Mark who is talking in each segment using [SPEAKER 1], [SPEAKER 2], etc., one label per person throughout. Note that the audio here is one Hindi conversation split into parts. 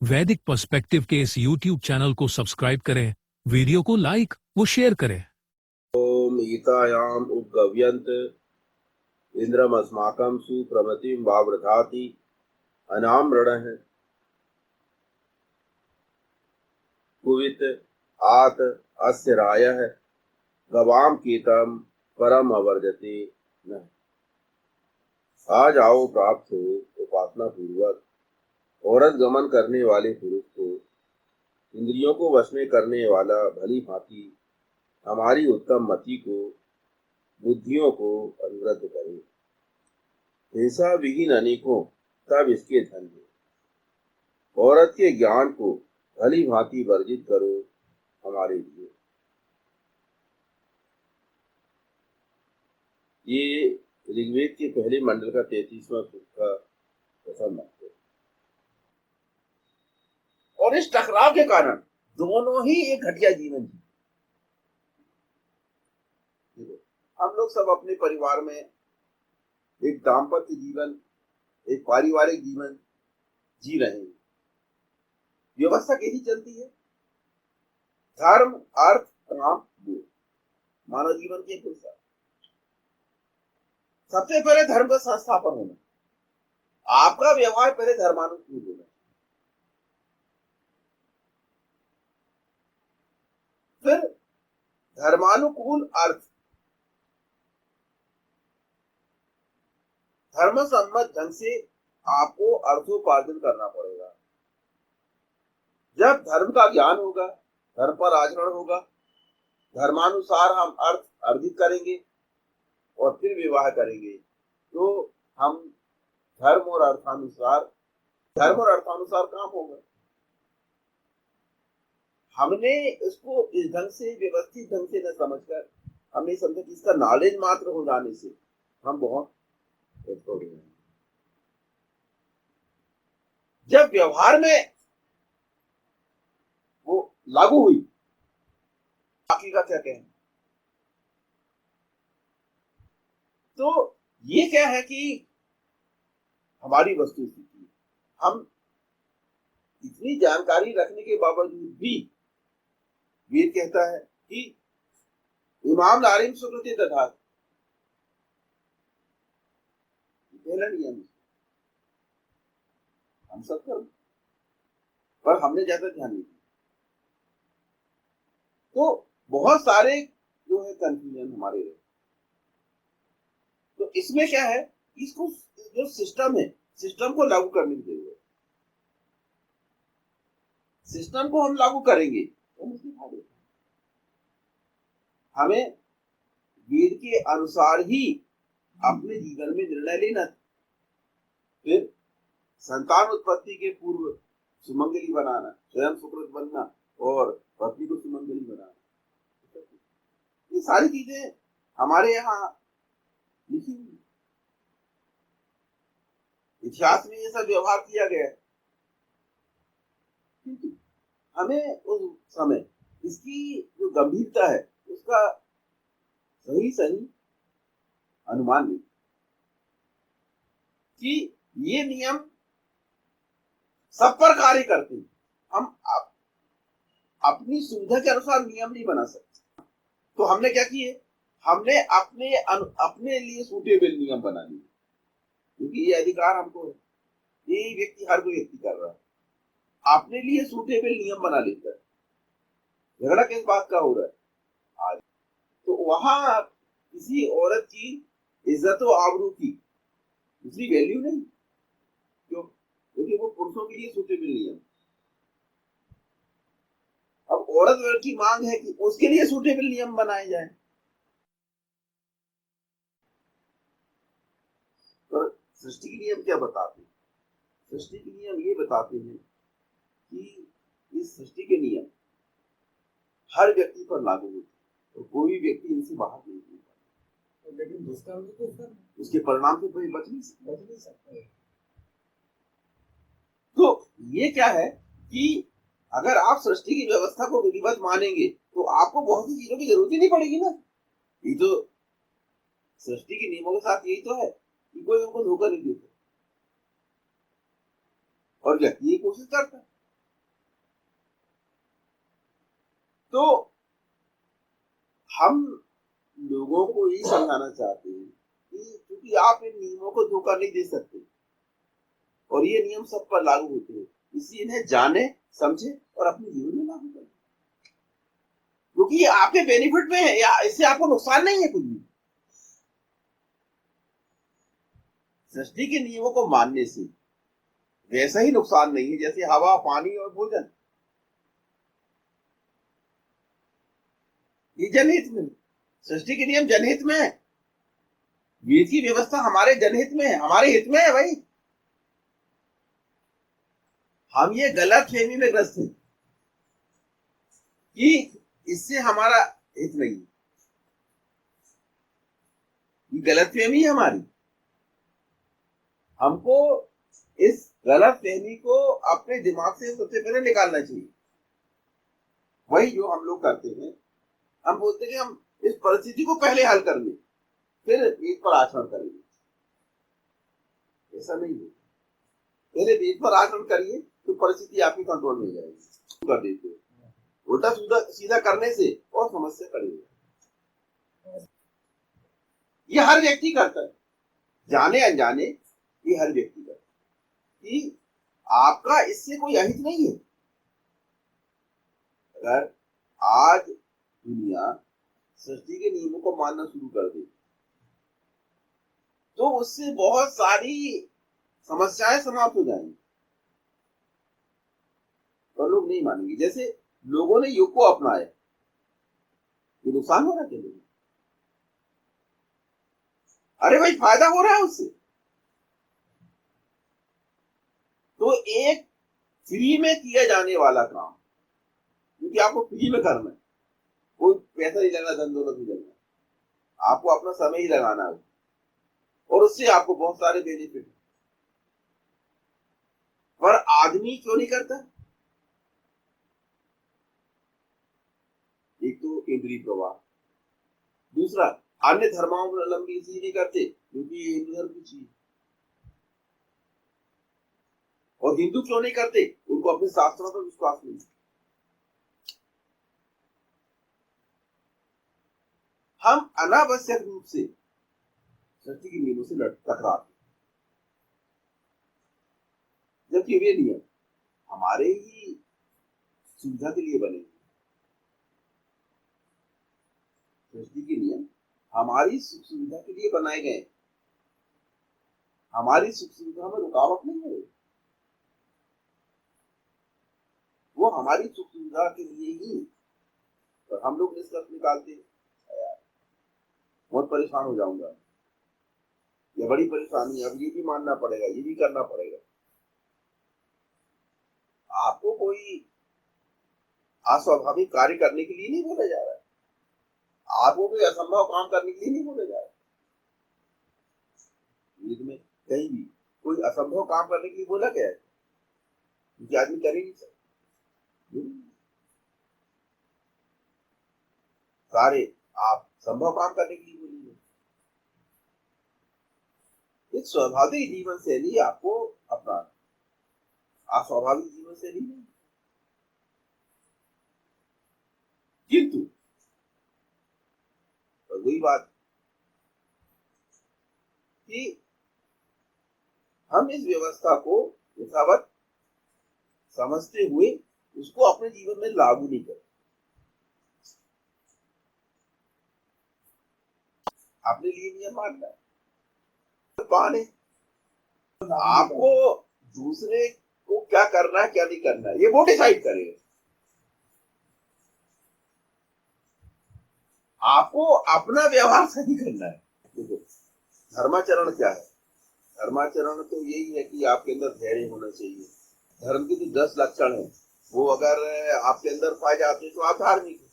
[SPEAKER 1] वैदिक पर्सपेक्टिव के इस YouTube चैनल को सब्सक्राइब करें, वीडियो को लाइक व शेयर करें।
[SPEAKER 2] ओम ईतायाम उपगव्यन्त इंद्रमस्माकं सुप्रमतिं वावृधाति अनाम्रणः कुवित आत अस्य रायः गवाम कीतम परम अवर्जते न। आज आओ प्राप्त हो उपासना पूर्वक औरत गमन करने वाले पुरुष को, इंद्रियों को वश में करने वाला भली भांति हमारी उत्तम मति को, बुद्धियों को अनुवृत्त करे। हिंसा विहीन अनेकों तब इसके धन है। औरत के ज्ञान को भली भांति वर्जित करो हमारे लिए। ये ऋग्वेद के पहले मंडल का 33वां सूक्त का प्रथम मंत्र। और इस टकराव के कारण दोनों ही एक घटिया जीवन जी। हम लोग सब अपने परिवार में एक दाम्पत्य जीवन, एक पारिवारिक जीवन जी रहे हैं। व्यवस्था कैसी चलती है? धर्म, अर्थ, काम, योग, मानव जीवन की पुरुषार्थ। सबसे पहले धर्म का संस्थापन होना, आपका व्यवहार पहले धर्मानुकूल होना। फिर धर्मानुकूल अर्थ, धर्म सम्मत ढंग से आपको अर्थोपार्जन करना पड़ेगा। जब धर्म का ज्ञान होगा, धर्म पर आचरण होगा, धर्मानुसार हम अर्थ अर्जित करेंगे और फिर विवाह करेंगे, तो हम धर्म और अर्थानुसार काम होगा। हमने इसको इस ढंग से, व्यवस्थित ढंग से न समझकर, हमने समझा कि इसका नॉलेज मात्र हो जाने से हम बहुत हो गए। जब व्यवहार में वो लागू हुई, बाकी का क्या कहें? तो ये क्या है कि हमारी वस्तु स्थिति, हम इतनी जानकारी रखने के बावजूद भी वेद कहता है कि इमाम नारिम सुकृति दधात, पहला नियम हम सब कर, पर हमने ज्यादा ध्यान नहीं दिया। तो बहुत सारे जो है कंफ्यूजन हमारे रहे। तो इसमें क्या है, इसको जो सिस्टम है, सिस्टम को लागू करने की जरूरत है। सिस्टम को हम लागू करेंगे तो हमें वेद के अनुसार ही अपने जीवन में निर्णय लेना, फिर संतान उत्पत्ति के पूर्व सुमंगली बनाना, स्वयं सुकृत बनना और पत्नी को सुमंगली बनाना, ये सारी चीजें हमारे यहाँ लिखी हुई। इतिहास में ये सब व्यवहार किया गया है। हमें उस समय इसकी जो गंभीरता है उसका सही अनुमान नहीं कि ये नियम सब पर कार्य करते हैं। हम अपनी सुविधा के अनुसार नियम नहीं बना सकते। तो हमने क्या किए, हमने अपने लिए सूटेबल नियम बना लिए, क्योंकि ये अधिकार हमको है। ये व्यक्ति, हर कोई व्यक्ति कर रहा है, अपने लिए सूटेबल नियम बना लेता है। झगड़ा किस बात का हो रहा है आज? तो वहां किसी औरत की इज्जत और आबरू की दूसरी वैल्यू नहीं, क्यों? क्योंकि वो पुरुषों के लिए सूटेबल नियम। अब औरत वर्ग की मांग है कि उसके लिए सूटेबल नियम बनाए जाए। तो सृष्टि के नियम क्या बताते हैं? सृष्टि के नियम ये बताते हैं कि इस सृष्टि के नियम हर व्यक्ति पर लागू होते हैं और कोई व्यक्ति इनसे बाहर नहीं निकलता। लेकिन उसके परिणाम से कोई बच नहीं सकता। तो ये क्या है कि अगर आप सृष्टि की व्यवस्था को विधिवत मानेंगे तो आपको बहुत सी चीजों की जरूरत ही नहीं पड़ेगी ना। ये तो सृष्टि के नियमों के साथ यही तो है कि कोई उनको धोखा नहीं देता और व्यक्ति ये कोशिश करता है तो हम लोगों को यही समझाना चाहते हैं कि क्योंकि आप इन नियमों को धोखा नहीं दे सकते और ये नियम सब पर लागू होते हैं, इसलिए इन्हें जाने, समझे और अपने जीवन में लागू करें, क्योंकि ये आपके बेनिफिट में है या इससे आपको नुकसान नहीं है कुछ भी। सृष्टि के नियमों को मानने से वैसा ही नुकसान नहीं है जैसे हवा, पानी और भोजन। ये जनहित में, सृष्टि के नियम जनहित में है, वेद की व्यवस्था हमारे जनहित में है, हमारे हित में है भाई। हम ये गलत फहमी में ग्रस्त हैं कि इससे हमारा हित नहीं, ये गलत फहमी है हमारी। हमको इस गलत फहमी को अपने दिमाग से सबसे पहले निकालना चाहिए। वही जो हम लोग करते हैं, हम बोलते हैं कि हम इस परिस्थिति को पहले हल कर लें फिर वेद पर आचरण करेंगे। ऐसा नहीं है, पहले वेद पर आचरण करिए तो परिस्थिति आपकी कंट्रोल में जाएगी। कर देते हो उल्टा सीधा करने से और समस्या करेगी। ये हर व्यक्ति करता है, जाने अनजाने ये हर व्यक्ति करता है कि आपका इससे कोई अहित नहीं है। अगर आज दुनिया सृष्टि के नियमों को मानना शुरू कर दे तो उससे बहुत सारी समस्याएं समाप्त हो जाएंगी, पर लोग नहीं मानेंगे। जैसे लोगों ने योग को अपनाया, ये नुकसान हो रहा है क्या लोगों? अरे भाई फायदा हो रहा है उससे। तो एक फ्री में किया जाने वाला काम, क्योंकि आपको फ्री में करना है, कोई पैसा नहीं लगना, धन दौलत नहीं लगना, आपको अपना समय ही लगाना है और उससे आपको बहुत सारे बेनिफिट। पर आदमी क्यों नहीं करता? एक तो इंद्रिय प्रवाह, दूसरा अन्य धर्मावलंबी इसलिए नहीं करते क्योंकि ये हिंदू धर्म की चीज। और हिंदू क्यों नहीं करते? उनको अपने शास्त्रों पर विश्वास नहीं। हम अनावश्यक रूप से सृष्टि के नियमों से टकराते, जबकि वे नियम हमारे ही सुविधा के लिए बने। सृष्टि के नियम हमारी सुख सुविधा के लिए बनाए गए, हमारी सुख सुविधा में रुकावट नहीं है। वो हमारी सुख सुविधा के लिए ही। और हम लोग निष्कर्ष निकालते हैं, बहुत परेशान हो जाऊंगा, ये बड़ी परेशानी है, अब ये भी मानना पड़ेगा, ये भी करना पड़ेगा। आपको कोई अस्वाभाविक कार्य करने के लिए नहीं बोला जा रहा है, आपको कोई असंभव काम करने के लिए नहीं बोला जा रहा है। वेद में कहीं भी कोई असंभव काम करने के लिए बोला गया है? क्योंकि आदमी कर ही नहीं सकता। सारे आप संभव काम करने के लिए बोलिए। एक स्वाभाविक जीवन शैली आपको अपनाना, अस्वाभाविक जीवन शैली नहीं। किंतु वही बात कि हम इस व्यवस्था को यथावत समझते हुए उसको अपने जीवन में लागू नहीं करते। अपने लिए नियम मानना है, पाने आपको दूसरे को क्या करना है क्या नहीं करना है ये वो डिसाइड करेगा। आपको अपना व्यवहार सही करना है। देखो धर्माचरण क्या है? धर्माचरण तो यही है कि आपके अंदर धैर्य होना चाहिए। धर्म के जो 10 लक्षण है वो अगर आपके अंदर पाए जाते हैं तो आप धार्मिक हैं,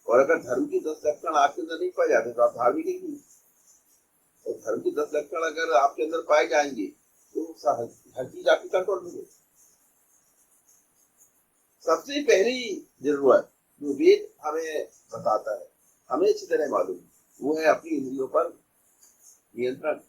[SPEAKER 2] और अगर धर्म की 10 लक्षण आपके अंदर नहीं पाए जाते तो आप धार्मिक ही नहीं। और धर्म की 10 लक्षण अगर आपके अंदर पाए जाएंगे तो हर चीज आपकी कंट्रोल में होगी। सबसे पहली जरूरत जो वेद हमें बताता है, हमें अच्छी तरह मालूम, वो है अपनी इंद्रियों पर नियंत्रण।